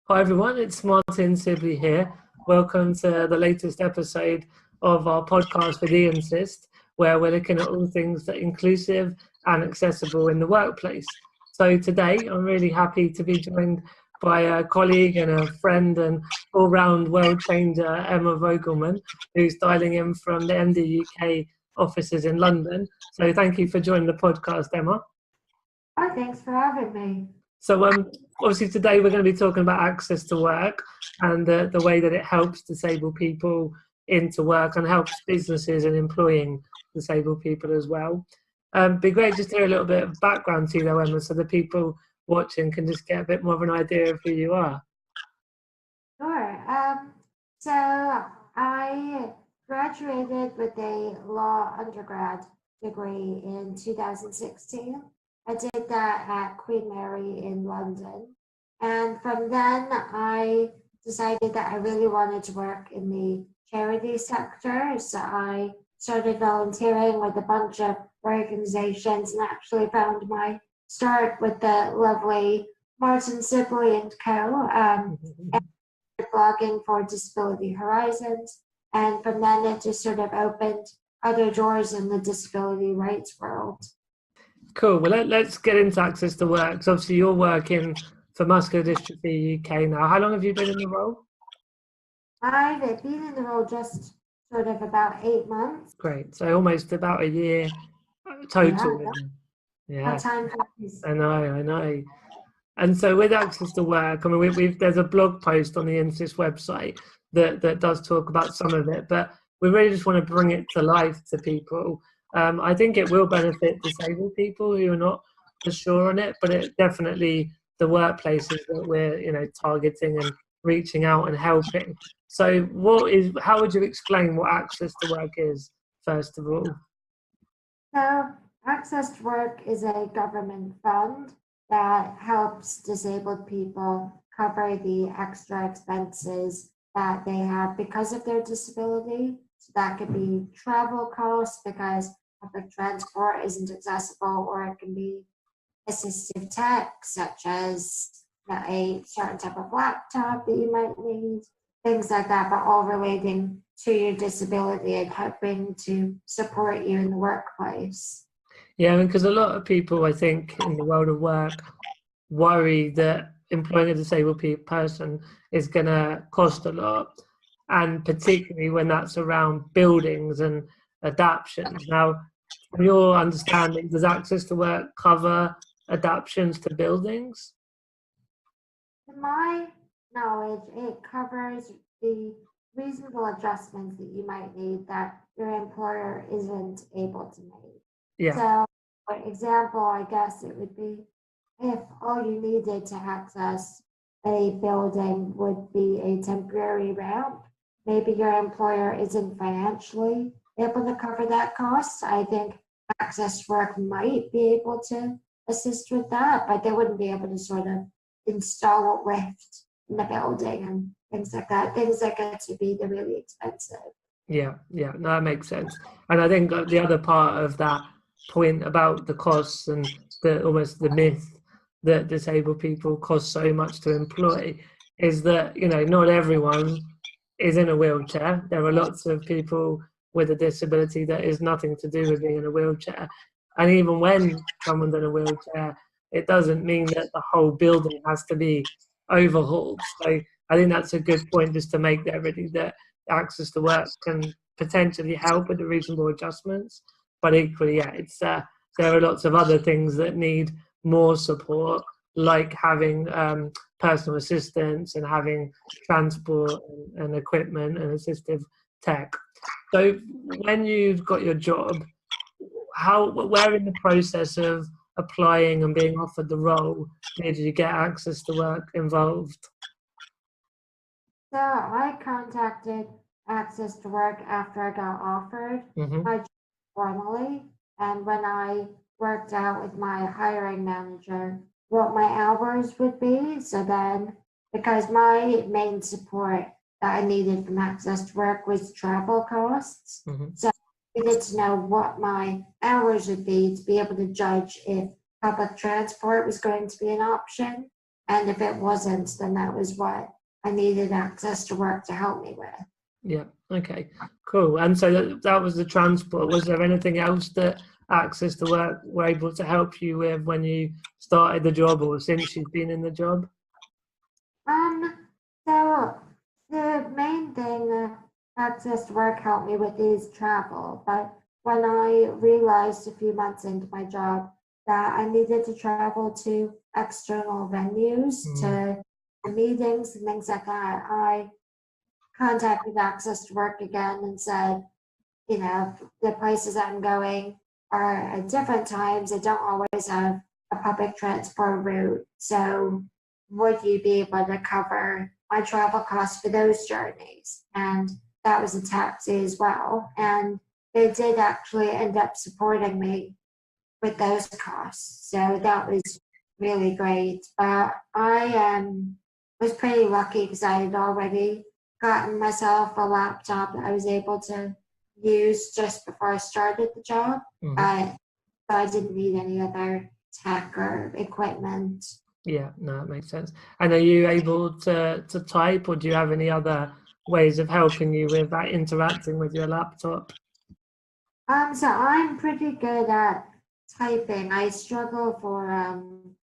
Hi everyone, it's Martyn Sibley here. Welcome to the latest episode of our podcast with Iansyst, where we're looking at all things that are inclusive and accessible in the workplace. So today I'm really happy to be joined by a colleague and a friend and all-round world changer, Emma Vogelmann, who's dialing in from the MD UK offices in London. So thank you for joining the podcast, Emma. Oh, thanks for having me. So obviously today we're going to be talking about access to work and the way that it helps disabled people into work and helps businesses in employing disabled people as well. Be great just to hear a little bit of background to you though, Emma, so the people watching can just get a bit more of an idea of who you are. Sure. So I graduated with a law undergrad degree in 2016. I did that at Queen Mary in London. And from then, I decided that I really wanted to work in the charity sector. So I started volunteering with a bunch of organizations and actually found my start with the lovely Martyn Sibley and co. And blogging for Disability Horizons. And from then, it just sort of opened other doors in the disability rights world. Cool. Well, let's get into access to work. So obviously you're working for Muscular Dystrophy UK now. How long have you been in the role? I've been in the role just sort of about 8 months. Great. So almost about a year total. Yeah. Time I know. And so with access to work, I mean, there's a blog post on the Iansyst website that does talk about some of it, but we really just want to bring it to life to people. I think it will benefit disabled people who are not as sure on it, but it definitely the workplaces that we're targeting and reaching out and helping. So how would you explain what access to work is, first of all? So access to work is a government fund that helps disabled people cover the extra expenses that they have because of their disability. So that could be travel costs because public transport isn't accessible, or it can be assistive tech such as a certain type of laptop that you might need, things like that, but all relating to your disability and helping to support you in the workplace. Yeah, because a lot of people, I think, in the world of work worry that employing a disabled person is going to cost a lot, and particularly when that's around buildings and adaptions. Now, from your understanding, does access to work cover adaptions to buildings? To my knowledge, it covers the reasonable adjustments that you might need that your employer isn't able to make. Yeah. So, for example, I guess it would be if all you needed to access a building would be a temporary ramp, maybe your employer isn't financially able to cover that cost. I think access to work might be able to assist with that, but they wouldn't be able to sort of install a lift in the building and things like that, things that get to be the really expensive. Yeah, no, that makes sense. And I think the other part of that point about the costs and almost the myth that disabled people cost so much to employ is that, not everyone is in a wheelchair. There are lots of people with a disability that is nothing to do with being in a wheelchair. And even when someone's in a wheelchair, it doesn't mean that the whole building has to be overhauled. So I think that's a good point just to make there really, that access to work can potentially help with the reasonable adjustments. But equally, there are lots of other things that need more support, like having personal assistance and having transport and equipment and assistive tech. So when you've got your job, where in the process of applying and being offered the role did you get access to work involved? So I contacted access to work after I got offered my job formally, and when I worked out with my hiring manager what my hours would be. So then, because my main support that I needed from access to work was travel costs, so I needed to know what my hours would be to be able to judge if public transport was going to be an option. And if it wasn't, then that was what I needed access to work to help me with. Yeah. Okay. Cool. And so that was the transport. Was there anything else that Access to Work were able to help you with when you started the job or since you've been in the job? So the main thing Access to Work helped me with is travel. But when I realized a few months into my job that I needed to travel to external venues, to meetings and things like that, I contacted Access to Work again and said, the places I'm going are at different times. I don't always have a public transport route. So would you be able to cover my travel costs for those journeys? And that was a taxi as well. And they did actually end up supporting me with those costs. So that was really great. But I was pretty lucky because I had already gotten myself a laptop that I was able to use just before I started the job. So I didn't need any other tech or equipment. Yeah, no, it makes sense. And are you able to type, or do you have any other ways of helping you with that interacting with your laptop? So I'm pretty good at typing. I struggle for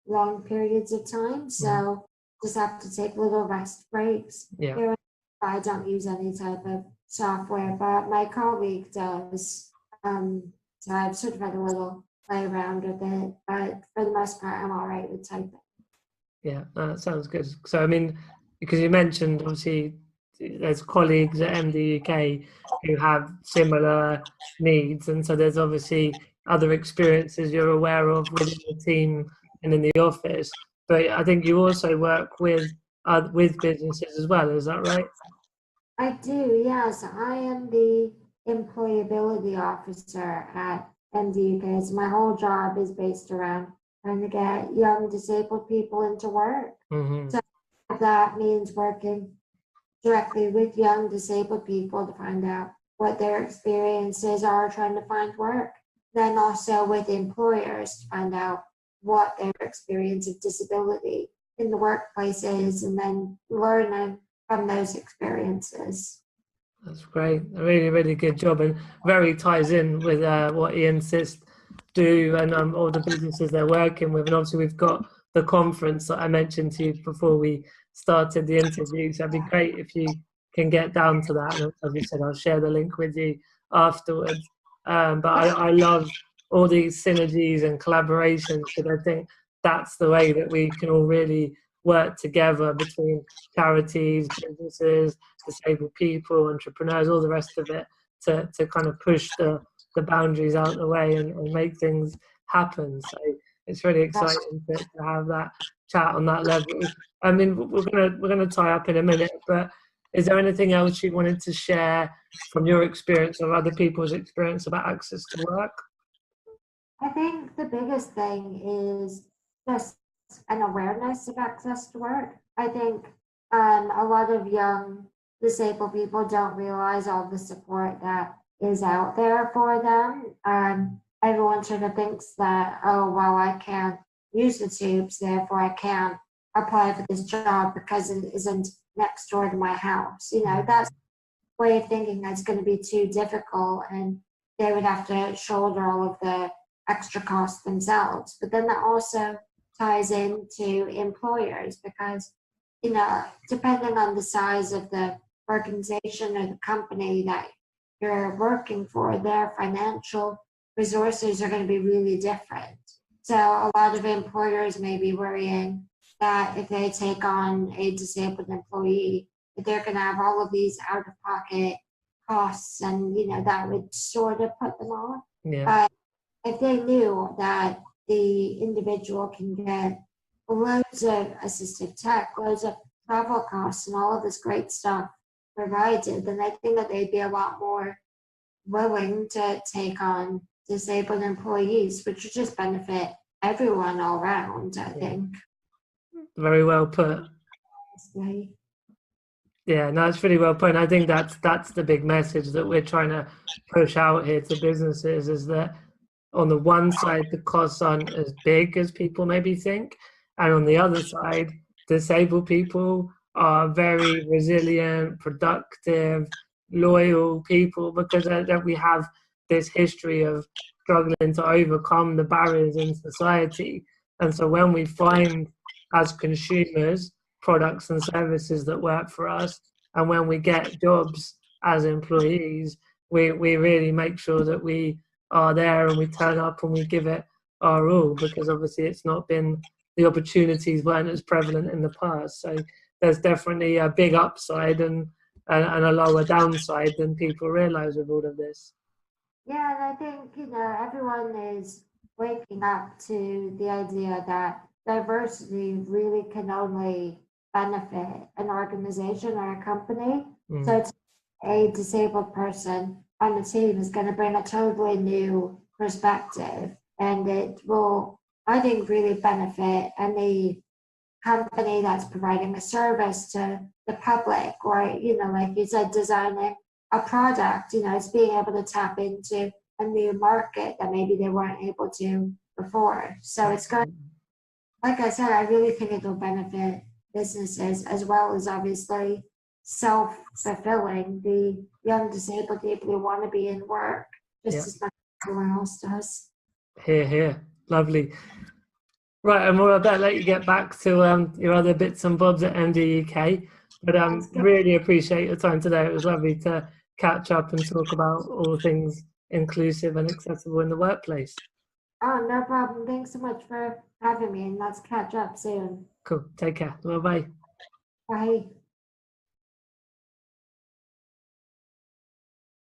long periods of time, so just have to take little rest breaks. Yeah. I don't use any type of software, but my colleague does. So I've sort of had a little play around with it, but for the most part, I'm all right with typing. Yeah, that sounds good. So, I mean, because you mentioned, obviously, there's colleagues at MD UK who have similar needs, and so there's obviously other experiences you're aware of within the team and in the office. But I think you also work with businesses as well. Is that right? I do, yes. I am the employability officer at MD UK. So my whole job is based around trying to get young disabled people into work. So that means working directly with young disabled people to find out what their experiences are trying to find work. Then also with employers to find out what their experience of disability in the workplace is, and then learning from those experiences. That's great. A really, really good job, and very ties in with what Iansyst do and all the businesses they're working with. And obviously we've got the conference that I mentioned to you before we started the interview. So it'd be great if you can get down to that. And as you said, I'll share the link with you afterwards. But I love all these synergies and collaborations, because I think that's the way that we can all really work together between charities, businesses, disabled people, entrepreneurs, all the rest of it, to kind of push the boundaries out of the way and make things happen. So it's really exciting to have that chat on that level. I mean, we're gonna tie up in a minute, but is there anything else you wanted to share from your experience or other people's experience about Access to Work? I think the biggest thing is just an awareness of access to work. I think a lot of young disabled people don't realize all the support that is out there for them. Everyone sort of thinks that, oh, well, I can't use the tubes, therefore I can't apply for this job because it isn't next door to my house. That's way of thinking that's going to be too difficult, and they would have to shoulder all of the extra costs themselves. But then that also ties into employers, because depending on the size of the organization or the company that you're working for, their financial resources are going to be really different. So a lot of employers may be worrying that if they take on a disabled employee, that they're going to have all of these out-of-pocket costs, and that would sort of put them off. Yeah. If they knew that the individual can get loads of assistive tech, loads of travel costs, and all of this great stuff provided, then I think that they'd be a lot more willing to take on disabled employees, which would just benefit everyone all around, I think. Very well put. Yeah, no, it's really well put. And I think that's the big message that we're trying to push out here to businesses, is that on the one side, the costs aren't as big as people maybe think. And on the other side, disabled people are very resilient, productive, loyal people, because that we have this history of struggling to overcome the barriers in society. And so when we find, as consumers, products and services that work for us, and when we get jobs as employees, we really make sure that we are there and we turn up and we give it our all, because obviously it's not been, the opportunities weren't as prevalent in the past. So there's definitely a big upside and a lower downside than people realize with all of this. Yeah, and I think, everyone is waking up to the idea that diversity really can only benefit an organization or a company. So it's a disabled person on the team is going to bring a totally new perspective, and it will, I think, really benefit any company that's providing a service to the public, or, like you said, designing a product. It's being able to tap into a new market that maybe they weren't able to before. So it's going, like I said, I really think it'll benefit businesses as well as obviously self-fulfilling the young disabled people who want to be in work just as much as everyone else does. Here, here. Lovely. Right, and I better let you get back to your other bits and bobs at MDUK. But really appreciate your time today. It was lovely to catch up and talk about all things inclusive and accessible in the workplace. Oh, no problem. Thanks so much for having me, and let's catch up soon. Cool. Take care. Bye-bye. Bye.